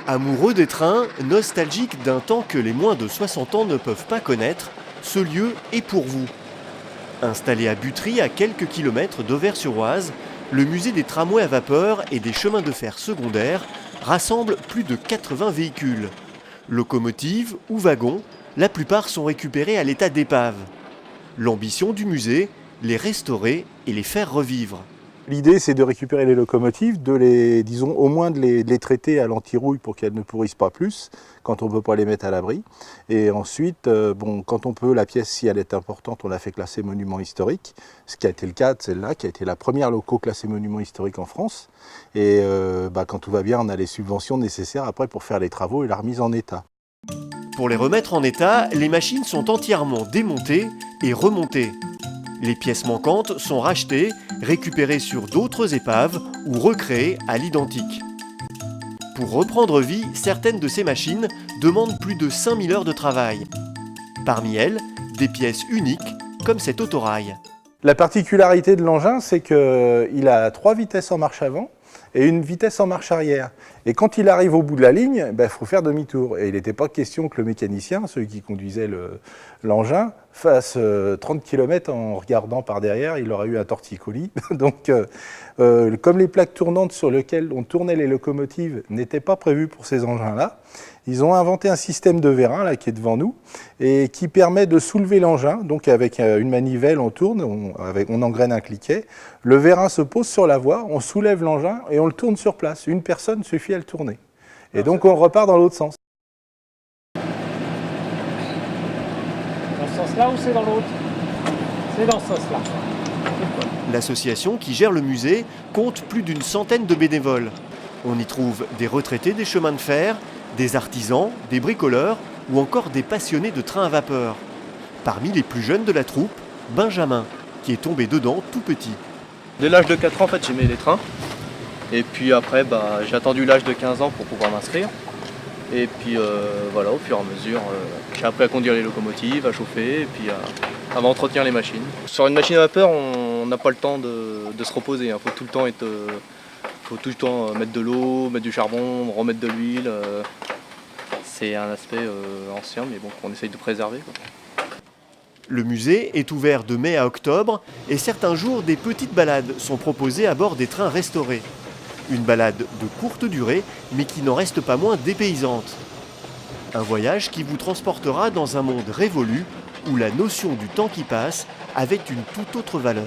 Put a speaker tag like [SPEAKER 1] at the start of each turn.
[SPEAKER 1] Amoureux des trains, nostalgiques d'un temps que les moins de 60 ans ne peuvent pas connaître, ce lieu est pour vous. Installé à Butry, à quelques kilomètres d'Auvers-sur-Oise, le musée des tramways à vapeur et des chemins de fer secondaires rassemble plus de 80 véhicules. Locomotives ou wagons, la plupart sont récupérés à l'état d'épave. L'ambition du musée, les restaurer et les faire revivre.
[SPEAKER 2] L'idée, c'est de récupérer les locomotives, au moins de les traiter à l'anti-rouille pour qu'elles ne pourrissent pas plus, quand on ne peut pas les mettre à l'abri. Et ensuite, quand on peut, la pièce, si elle est importante, on la fait classer monument historique, ce qui a été le cas de celle-là, qui a été la première loco classée monument historique en France. Et quand tout va bien, on a les subventions nécessaires après pour faire les travaux et la remise en état.
[SPEAKER 1] Pour les remettre en état, les machines sont entièrement démontées et remontées. Les pièces manquantes sont rachetées, récupérées sur d'autres épaves ou recréées à l'identique. Pour reprendre vie, certaines de ces machines demandent plus de 5000 heures de travail. Parmi elles, des pièces uniques comme cet autorail.
[SPEAKER 2] La particularité de l'engin, c'est qu'il a 3 vitesses en marche avant et une vitesse en marche arrière. Et quand il arrive au bout de la ligne, il faut faire demi-tour. Et il n'était pas question que le mécanicien, celui qui conduisait l'engin, fasse 30 km en regardant par derrière, il aurait eu un torticolis. Donc, comme les plaques tournantes sur lesquelles on tournait les locomotives n'étaient pas prévues pour ces engins-là, ils ont inventé un système de vérin là, qui est devant nous et qui permet de soulever l'engin. Donc avec une manivelle, on tourne, on engraine un cliquet. Le vérin se pose sur la voie, on soulève l'engin et on le tourne sur place. Une personne suffit à le tourner. Et donc on repart dans l'autre sens.
[SPEAKER 3] Dans ce sens-là ou c'est dans l'autre? C'est dans ce sens-là.
[SPEAKER 1] L'association qui gère le musée compte plus d'une centaine de bénévoles. On y trouve des retraités des chemins de fer, des artisans, des bricoleurs ou encore des passionnés de trains à vapeur. Parmi les plus jeunes de la troupe, Benjamin, qui est tombé dedans tout petit.
[SPEAKER 4] Dès l'âge de 4 ans, en fait, j'aimais les trains. Et puis après, j'ai attendu l'âge de 15 ans pour pouvoir m'inscrire. Et puis voilà, au fur et à mesure, j'ai appris à conduire les locomotives, à chauffer et puis à entretenir les machines. Sur une machine à vapeur, on n'a pas le temps de se reposer. Il faut tout le temps mettre de l'eau, mettre du charbon, remettre de l'huile. C'est un aspect ancien, mais bon, qu'on essaye de préserver, quoi.
[SPEAKER 1] Le musée est ouvert de mai à octobre et certains jours, des petites balades sont proposées à bord des trains restaurés. Une balade de courte durée, mais qui n'en reste pas moins dépaysante. Un voyage qui vous transportera dans un monde révolu où la notion du temps qui passe avait une toute autre valeur.